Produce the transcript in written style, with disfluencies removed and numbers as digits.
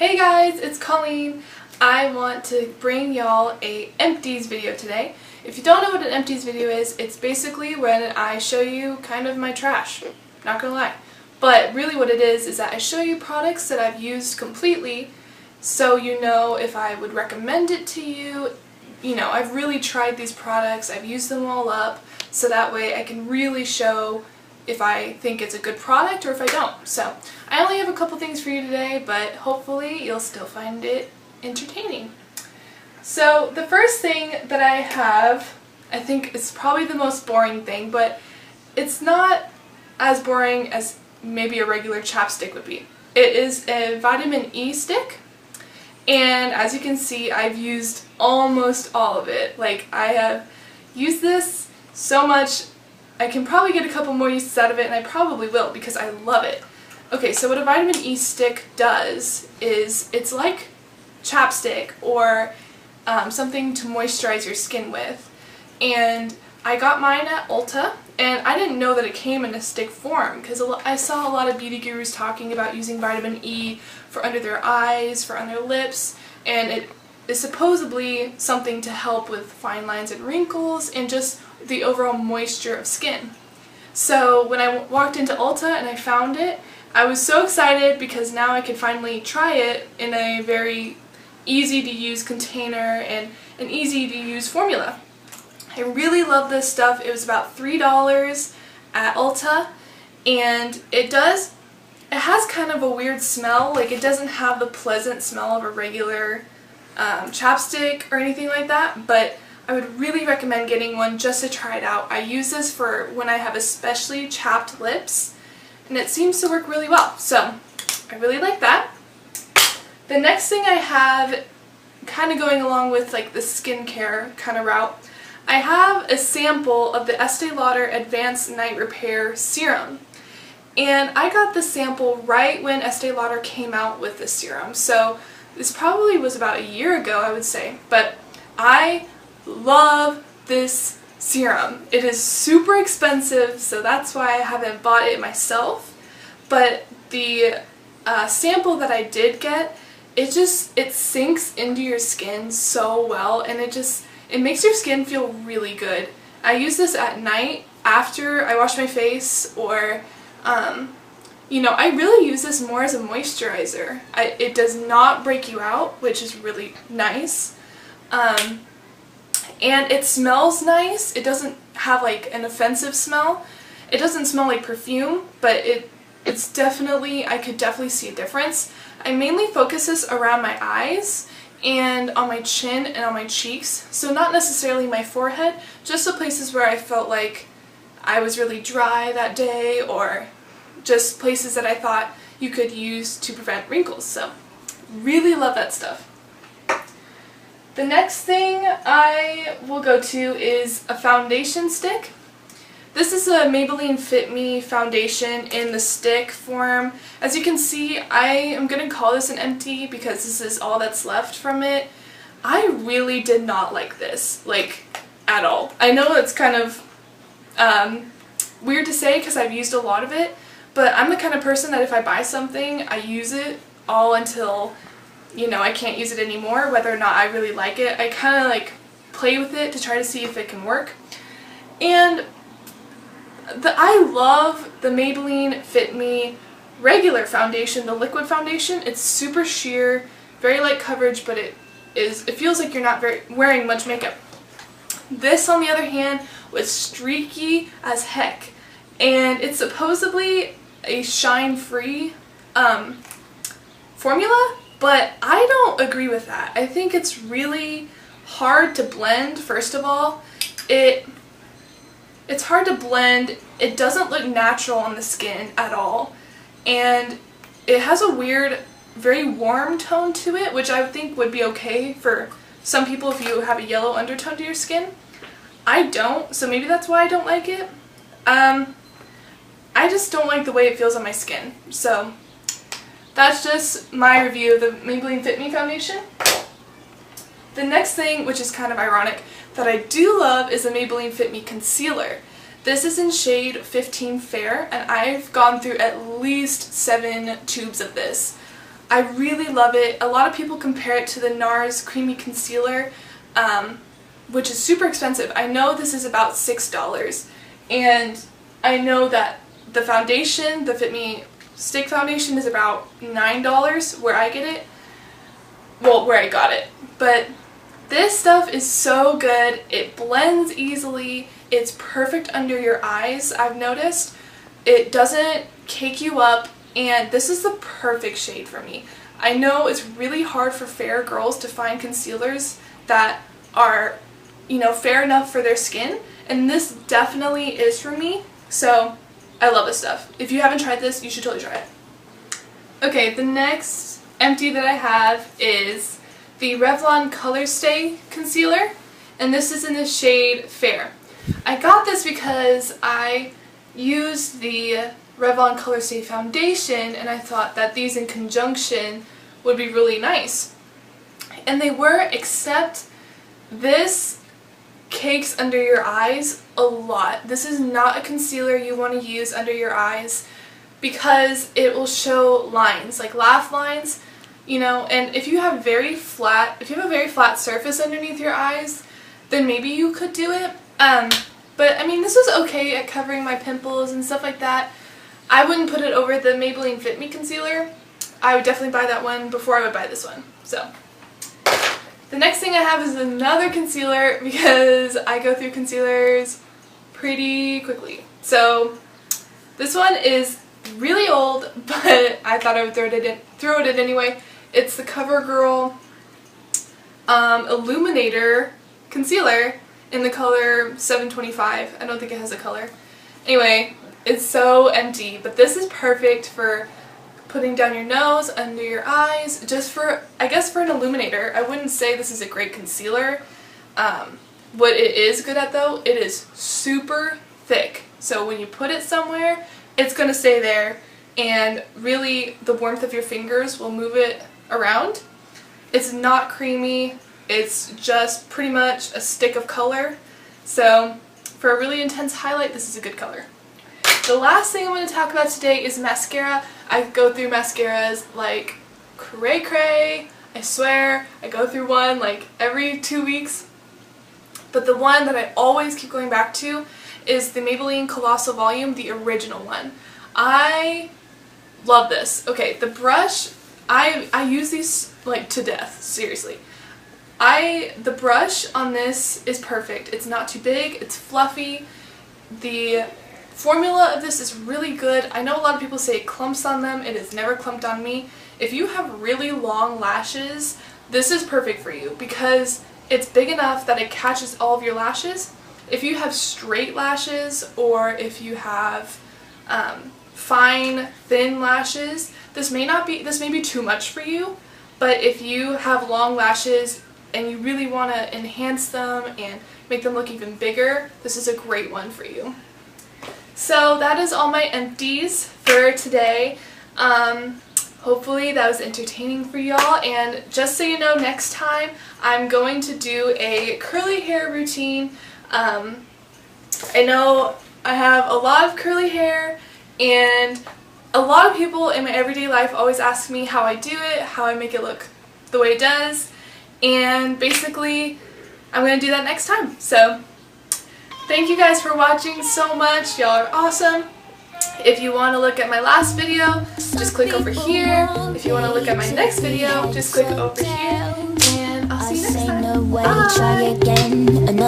Hey guys, it's Colleen. I want to bring y'all a Empties video today. If you don't know what an Empties video is, it's basically when I show you kind of my trash. Not gonna lie. But really what it is that I show you products that I've used completely so you know if I would recommend it to you. You know, I've really tried these products, I've used them all up, so that way I can really show if I think it's a good product or if I don't. So I only have a couple things for you today, but hopefully you'll still find it entertaining. So the first thing that I have, I think it's probably the most boring thing, but it's not as boring as maybe a regular chapstick would be. It is a vitamin E stick, and as you can see, I've used almost all of it. Like, I have used this so much, I can probably get a couple more uses out of it, and I probably will because I love it. Okay, so what a vitamin E stick does is it's like chapstick or something to moisturize your skin with. And I got mine at Ulta, and I didn't know that it came in a stick form because I saw a lot of beauty gurus talking about using vitamin E for under their eyes, for under their lips, and it is supposedly something to help with fine lines and wrinkles and just the overall moisture of skin. So when I walked into Ulta and I found it, I was so excited because now I could finally try it in a very easy to use container and an easy to use formula. I really love this stuff. It was about $3 at Ulta, and it has kind of a weird smell. Like, it doesn't have the pleasant smell of a regular chapstick or anything like that, but I would really recommend getting one just to try it out. I use this for when I have especially chapped lips, and it seems to work really well, so I really like that. The next thing I have, kind of going along with like the skincare kind of route, I have a sample of the Estee Lauder Advanced Night Repair Serum. And I got the sample right when Estee Lauder came out with the serum, so this probably was about a year ago, I would say, but I love this serum. It is super expensive, so that's why I haven't bought it myself, but the sample that I did get, it sinks into your skin so well, and it makes your skin feel really good. I use this at night after I wash my face, or you know, I really use this more as a moisturizer. It does not break you out, which is really nice. And it smells nice. It doesn't have like an offensive smell. It doesn't smell like perfume, but it's definitely, I could definitely see a difference. I mainly focus this around my eyes and on my chin and on my cheeks, so not necessarily my forehead, just the places where I felt like I was really dry that day, or just places that I thought you could use to prevent wrinkles. So really love that stuff. The next thing I will go to is a foundation stick. This is a Maybelline Fit Me foundation in the stick form. As you can see, I am going to call this an empty because this is all that's left from it. I really did not like this, like, at all. I know it's kind of weird to say because I've used a lot of it, but I'm the kind of person that if I buy something, I use it all until, you know, I can't use it anymore, whether or not I really like it. I kind of like play with it to try to see if it can work. And I love the Maybelline Fit Me regular foundation, the liquid foundation. It's super sheer, very light coverage, but it feels like you're not wearing much makeup. This, on the other hand, was streaky as heck, and it's supposedly a shine-free formula, but I don't agree with that. I think it's really hard to blend, first of all. It's hard to blend, it doesn't look natural on the skin at all, and it has a weird, very warm tone to it, which I think would be okay for some people if you have a yellow undertone to your skin. I don't, so maybe that's why I don't like it. I just don't like the way it feels on my skin. So that's just my review of the Maybelline Fit Me foundation. The next thing, which is kind of ironic, that I do love is the Maybelline Fit Me Concealer. This is in shade 15 Fair, and I've gone through at least 7 tubes of this. I really love it. A lot of people compare it to the NARS Creamy Concealer, which is super expensive. I know this is about $6, and I know that the foundation, the Fit Me Stick Foundation, is about $9 where I get it. Well, where I got it. But this stuff is so good. It blends easily. It's perfect under your eyes, I've noticed. It doesn't cake you up, and this is the perfect shade for me. I know it's really hard for fair girls to find concealers that are, you know, fair enough for their skin, and this definitely is for me. So I love this stuff. If you haven't tried this, you should totally try it. Okay, the next empty that I have is the Revlon ColorStay concealer, and this is in the shade Fair. I got this because I used the Revlon ColorStay foundation, and I thought that these in conjunction would be really nice. And they were, except this cakes under your eyes a lot. This is not a concealer you want to use under your eyes because it will show lines, like laugh lines, you know, and if you have a very flat surface underneath your eyes, then maybe you could do it. But I mean, this was okay at covering my pimples and stuff like that. I wouldn't put it over the Maybelline Fit Me Concealer. I would definitely buy that one before I would buy this one. So the next thing I have is another concealer because I go through concealers pretty quickly. So this one is really old, but I thought I would throw it in anyway. It's the Covergirl Illuminator concealer in the color 725. I don't think it has a color. Anyway, it's so empty, but this is perfect for putting down your nose, under your eyes, just for, I guess, for an illuminator. I wouldn't say this is a great concealer. What it is good at though, it is super thick. So when you put it somewhere, it's going to stay there, and really the warmth of your fingers will move it around. It's not creamy. It's just pretty much a stick of color. So for a really intense highlight, this is a good color. The last thing I'm going to talk about today is mascara. I go through mascaras like cray-cray. I swear, I go through one like every 2 weeks. But the one that I always keep going back to is the Maybelline Colossal Volume, the original one. I love this. Okay, the brush, I use these like to death, seriously. The brush on this is perfect. It's not too big, it's fluffy. The formula of this is really good. I know a lot of people say it clumps on them. It has never clumped on me. If you have really long lashes, this is perfect for you because it's big enough that it catches all of your lashes. If you have straight lashes, or if you have fine, thin lashes, this may be too much for you. But if you have long lashes and you really want to enhance them and make them look even bigger, this is a great one for you. So that is all my empties for today. Hopefully that was entertaining for y'all, and just so you know, next time I'm going to do a curly hair routine. I know I have a lot of curly hair, and a lot of people in my everyday life always ask me how I do it, how I make it look the way it does, and basically I'm going to do that next time. So thank you guys for watching so much. Y'all are awesome. If you want to look at my last video, just click over here. If you want to look at my next video, just click over here. And I'll see you next time. Bye!